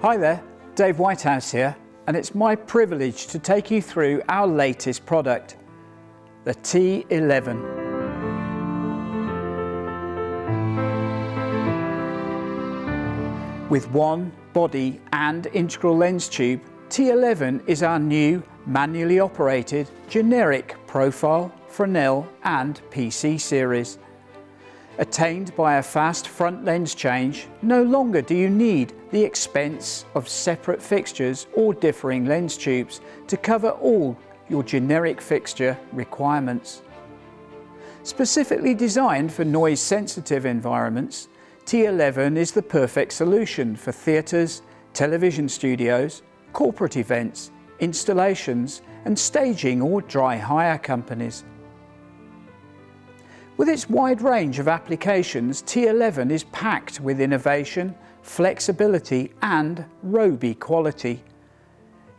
Hi there, Dave Whitehouse here, and it's my privilege to take you through our latest product, the T11. With one body and integral lens tube, T11 is our new manually operated generic profile, Fresnel and PC series. Attained by a fast front lens change, no longer do you need the expense of separate fixtures or differing lens tubes to cover all your generic fixture requirements. Specifically designed for noise-sensitive environments, T11 is the perfect solution for theatres, television studios, corporate events, installations and staging or dry hire companies. With its wide range of applications, T11 is packed with innovation, flexibility and Robe quality.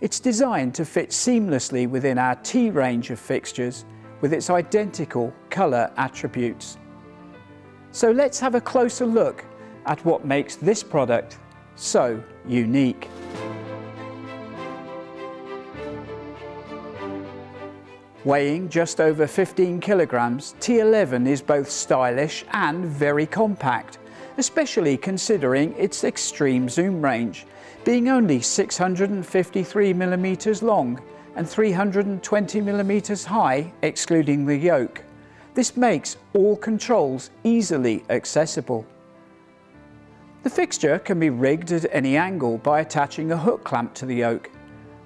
It's designed to fit seamlessly within our T range of fixtures with its identical colour attributes. So let's have a closer look at what makes this product so unique. Weighing just over 15 kilograms, T11 is both stylish and very compact, especially considering its extreme zoom range, being only 653 millimeters long and 320 millimeters high, excluding the yoke. This makes all controls easily accessible. The fixture can be rigged at any angle by attaching a hook clamp to the yoke.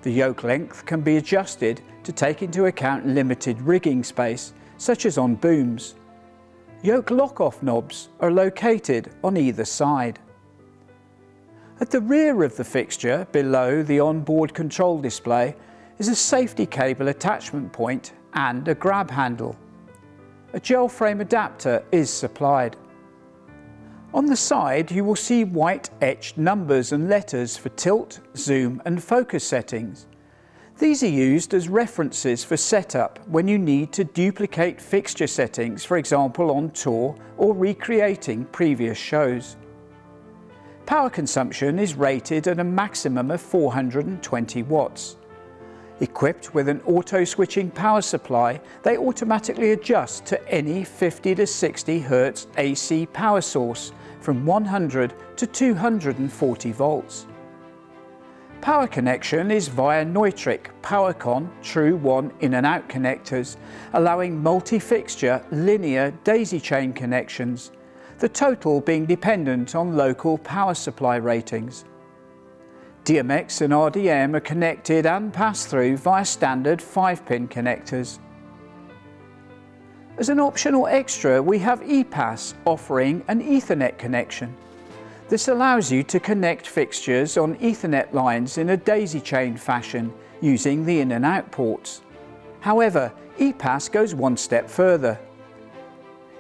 The yoke length can be adjusted to take into account limited rigging space, such as on booms. Yoke lock-off knobs are located on either side. At the rear of the fixture, below the onboard control display, is a safety cable attachment point and a grab handle. A gel frame adapter is supplied. On the side you will see white etched numbers and letters for tilt, zoom and focus settings. These are used as references for setup when you need to duplicate fixture settings, for example on tour or recreating previous shows. Power consumption is rated at a maximum of 420 watts. Equipped with an auto-switching power supply, they automatically adjust to any 50 to 60 Hz AC power source from 100 to 240 volts. Power connection is via Neutrik PowerCon True 1 in and out connectors, allowing multi-fixture linear daisy chain connections, the total being dependent on local power supply ratings. DMX and RDM are connected and pass through via standard 5-pin connectors. As an optional extra, we have ePass offering an Ethernet connection. This allows you to connect fixtures on Ethernet lines in a daisy chain fashion using the in and out ports. However, ePass goes one step further.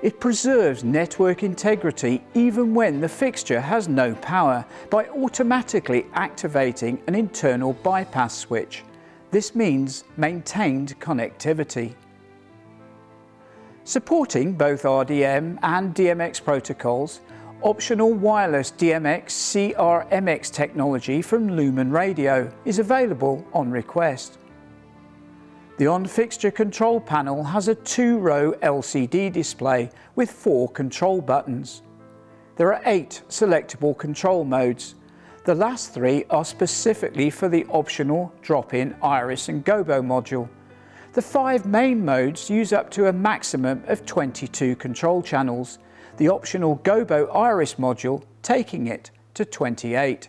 It preserves network integrity even when the fixture has no power by automatically activating an internal bypass switch. This means maintained connectivity. Supporting both RDM and DMX protocols, optional wireless DMX CRMX technology from Lumen Radio is available on request. The on-fixture control panel has a 2-row LCD display with 4 control buttons. There are 8 selectable control modes. The last 3 are specifically for the optional drop-in iris and gobo module. The 5 main modes use up to a maximum of 22 control channels, the optional gobo iris module taking it to 28.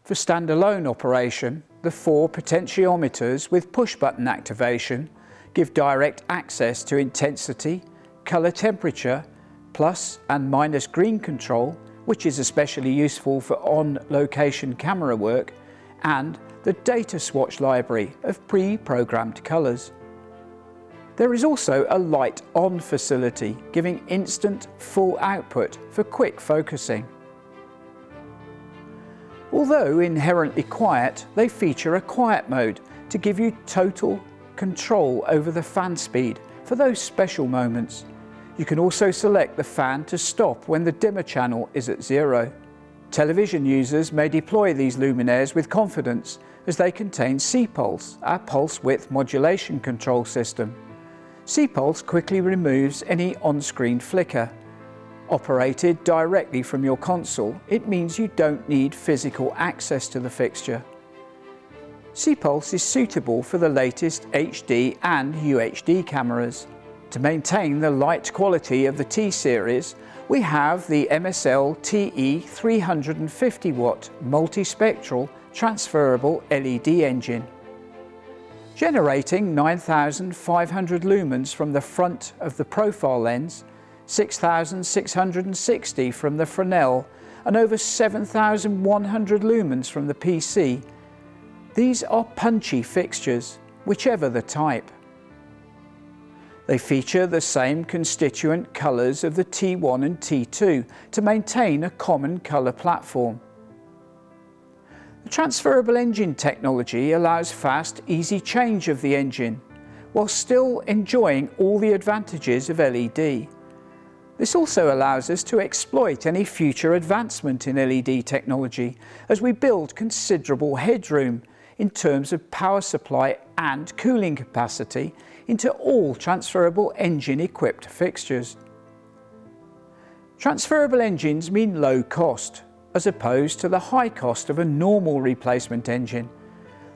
For standalone operation, the 4 potentiometers with push-button activation give direct access to intensity, colour temperature, plus and minus green control, which is especially useful for on-location camera work, and the data swatch library of pre-programmed colours. There is also a light on facility, giving instant full output for quick focusing. Although inherently quiet, they feature a quiet mode to give you total control over the fan speed for those special moments. You can also select the fan to stop when the dimmer channel is at 0. Television users may deploy these luminaires with confidence as they contain C-Puls, our pulse width modulation control system. C-Puls quickly removes any on-screen flicker. Operated directly from your console, it means you don't need physical access to the fixture. C-Puls is suitable for the latest HD and UHD cameras. To maintain the light quality of the T-series, we have the MSL TE 350-watt multispectral transferable LED engine. Generating 9,500 lumens from the front of the profile lens, 6,660 from the Fresnel, and over 7,100 lumens from the PC. These are punchy fixtures, whichever the type. They feature the same constituent colours of the T1 and T2 to maintain a common colour platform. The transferable engine technology allows fast, easy change of the engine, while still enjoying all the advantages of LED. This also allows us to exploit any future advancement in LED technology as we build considerable headroom in terms of power supply and cooling capacity into all transferable engine equipped fixtures. Transferable engines mean low cost, as opposed to the high cost of a normal replacement engine.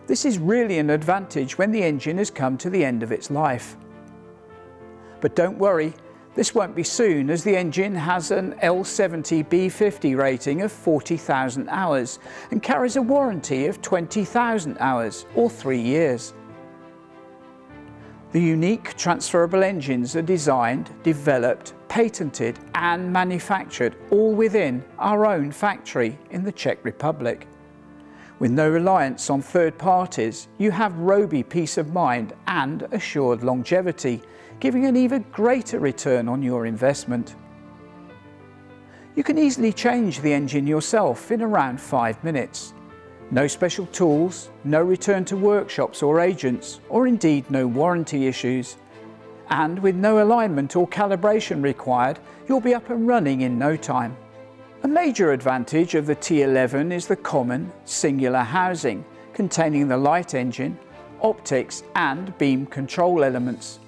This is really an advantage when the engine has come to the end of its life. But don't worry, this won't be soon, as the engine has an L70B50 rating of 40,000 hours and carries a warranty of 20,000 hours or 3 years. The unique transferable engines are designed, developed, patented and manufactured all within our own factory in the Czech Republic. With no reliance on third parties, you have Robe peace of mind and assured longevity, giving an even greater return on your investment. You can easily change the engine yourself in around 5 minutes. No special tools, no return to workshops or agents, or indeed no warranty issues. And with no alignment or calibration required, you'll be up and running in no time. A major advantage of the T11 is the common, singular housing containing the light engine, optics and beam control elements.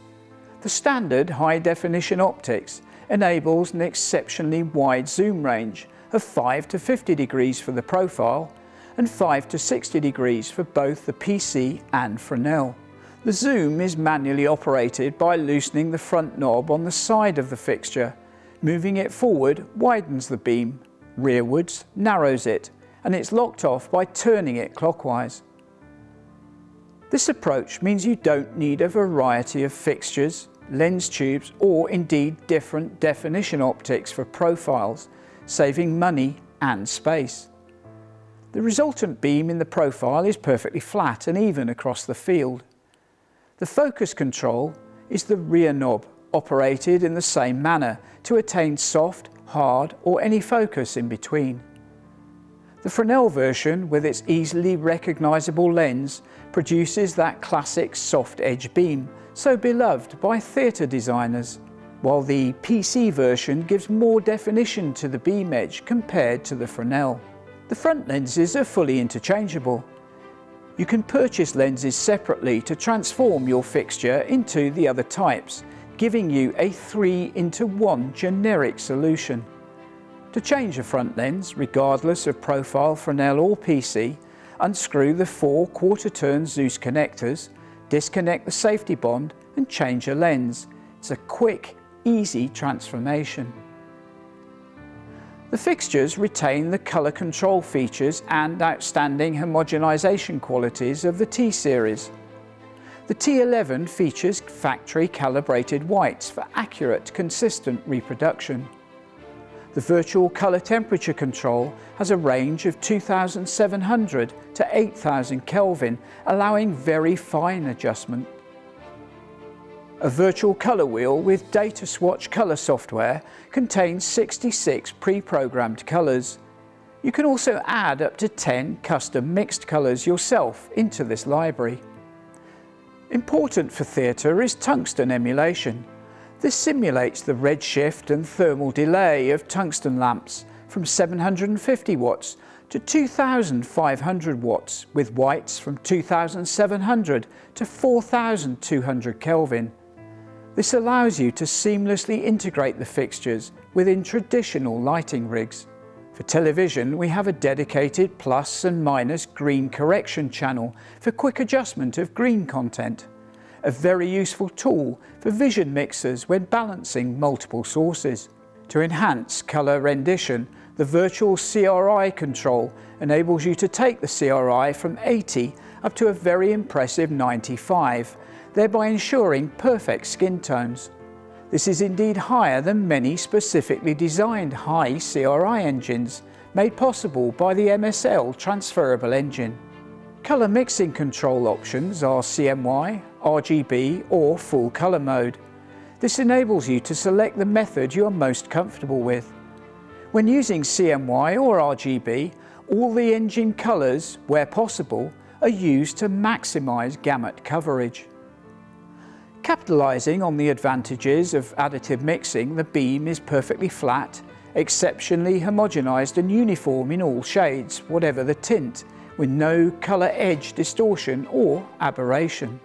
The standard high-definition optics enables an exceptionally wide zoom range of 5 to 50 degrees for the profile and 5 to 60 degrees for both the PC and Fresnel. The zoom is manually operated by loosening the front knob on the side of the fixture. Moving it forward widens the beam, rearwards narrows it, and it's locked off by turning it clockwise. This approach means you don't need a variety of fixtures, lens tubes, or indeed different definition optics for profiles, saving money and space. The resultant beam in the profile is perfectly flat and even across the field. The focus control is the rear knob, operated in the same manner to attain soft, hard, or any focus in between. The Fresnel version, with its easily recognisable lens, produces that classic soft edge beam, so beloved by theatre designers, while the PC version gives more definition to the beam edge compared to the Fresnel. The front lenses are fully interchangeable. You can purchase lenses separately to transform your fixture into the other types, giving you a 3-into-1 generic solution. To change a front lens, regardless of profile, Fresnel or PC, unscrew the 4 quarter-turn Zeus connectors, disconnect the safety bond and change a lens. It's a quick, easy transformation. The fixtures retain the colour control features and outstanding homogenisation qualities of the T-series. The T11 features factory calibrated whites for accurate, consistent reproduction. The virtual colour temperature control has a range of 2700 to 8000 Kelvin, allowing very fine adjustment. A virtual colour wheel with data swatch colour software contains 66 pre-programmed colours. You can also add up to 10 custom mixed colours yourself into this library. Important for theatre is tungsten emulation. This simulates the redshift and thermal delay of tungsten lamps, from 750 watts to 2500 watts, with whites from 2700 to 4200 Kelvin. This allows you to seamlessly integrate the fixtures within traditional lighting rigs. For television, we have a dedicated plus and minus green correction channel for quick adjustment of green content. A very useful tool for vision mixers when balancing multiple sources. To enhance colour rendition, the virtual CRI control enables you to take the CRI from 80 up to a very impressive 95, thereby ensuring perfect skin tones. This is indeed higher than many specifically designed high CRI engines, made possible by the MSL transferable engine. Colour mixing control options are CMY, RGB or full colour mode. This enables you to select the method you are most comfortable with. When using CMY or RGB, all the engine colours, where possible, are used to maximise gamut coverage. Capitalising on the advantages of additive mixing, the beam is perfectly flat, exceptionally homogenised and uniform in all shades, whatever the tint, with no colour edge distortion or aberration.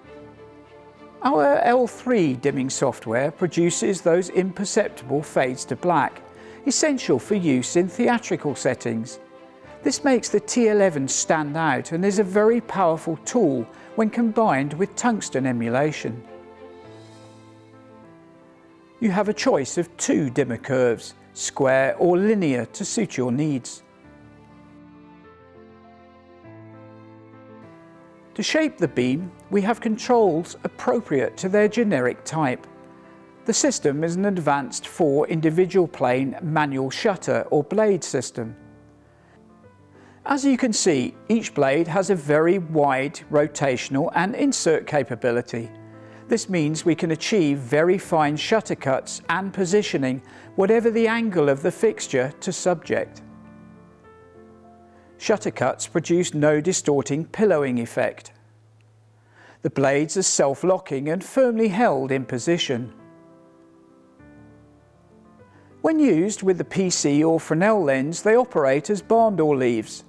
Our L3 dimming software produces those imperceptible fades to black, essential for use in theatrical settings. This makes the T11 stand out and is a very powerful tool when combined with tungsten emulation. You have a choice of two dimmer curves, square or linear, to suit your needs. To shape the beam, we have controls appropriate to their generic type. The system is an advanced 4 individual plane manual shutter or blade system. As you can see, each blade has a very wide rotational and insert capability. This means we can achieve very fine shutter cuts and positioning, whatever the angle of the fixture to subject. Shutter cuts produce no distorting pillowing effect. The blades are self-locking and firmly held in position. When used with the PC or Fresnel lens, they operate as barn door leaves.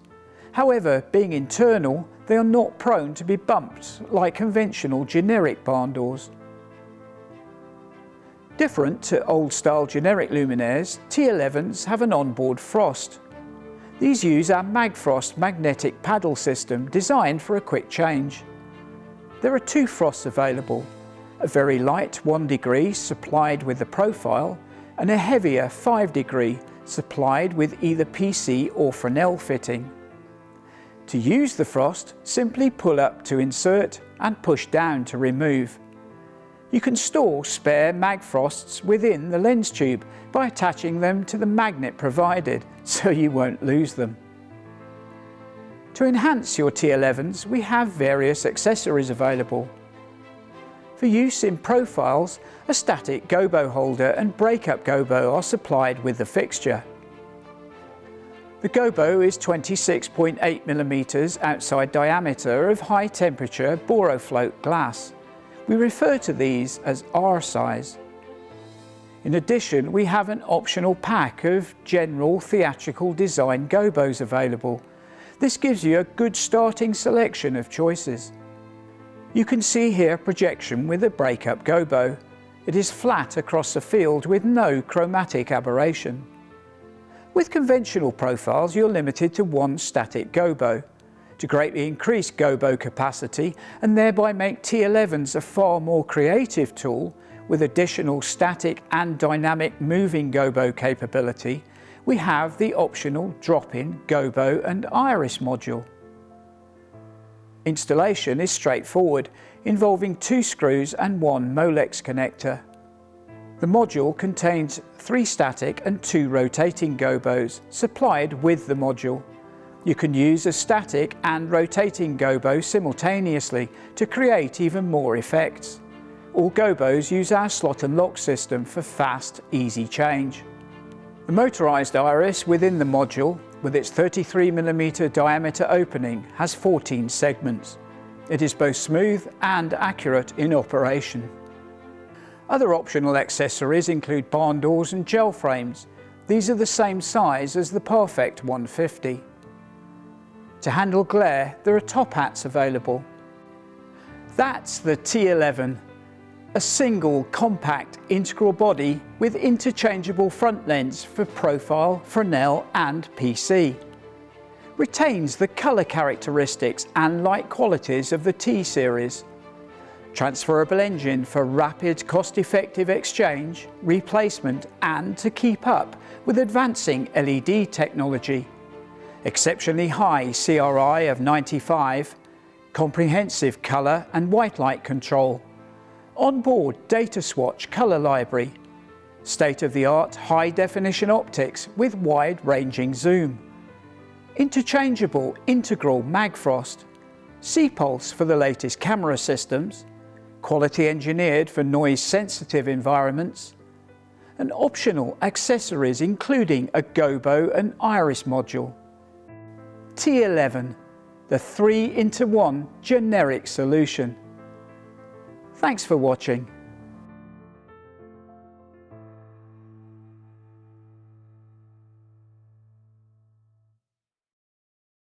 However, being internal, they are not prone to be bumped like conventional generic barn doors. Different to old-style generic luminaires, T11s have an onboard frost. These use our MagFrost magnetic paddle system designed for a quick change. There are two frosts available, a very light 1 degree supplied with the profile and a heavier 5 degree supplied with either PC or Fresnel fitting. To use the frost, simply pull up to insert and push down to remove. You can store spare MagFrosts within the lens tube by attaching them to the magnet provided, so you won't lose them. To enhance your T11s, we have various accessories available. For use in profiles, a static gobo holder and breakup gobo are supplied with the fixture. The gobo is 26.8mm outside diameter of high temperature Borofloat glass. We refer to these as R size. In addition, we have an optional pack of general theatrical design gobos available. This gives you a good starting selection of choices. You can see here projection with a breakup gobo. It is flat across the field with no chromatic aberration. With conventional profiles, you're limited to one static gobo. To greatly increase gobo capacity and thereby make T11s a far more creative tool with additional static and dynamic moving gobo capability, we have the optional drop-in gobo and iris module. Installation is straightforward, involving 2 screws and 1 Molex connector. The module contains 3 static and 2 rotating gobos supplied with the module. You can use a static and rotating gobo simultaneously to create even more effects. All gobos use our slot and lock system for fast, easy change. The motorised iris within the module, with its 33mm diameter opening, has 14 segments. It is both smooth and accurate in operation. Other optional accessories include barn doors and gel frames. These are the same size as the Perfect 150. To handle glare, there are top hats available. That's the T11, a single compact integral body with interchangeable front lens for profile, Fresnel and PC. Retains the colour characteristics and light qualities of the T series. Transferable engine for rapid, cost-effective exchange, replacement and to keep up with advancing LED technology. Exceptionally high CRI of 95, comprehensive colour and white light control, onboard data swatch colour library, state-of-the-art high-definition optics with wide-ranging zoom, interchangeable integral mag frost, C-Puls for the latest camera systems, quality engineered for noise-sensitive environments, and optional accessories including a gobo and iris module. T11, the 3-in-1 generic solution. Thanks for watching.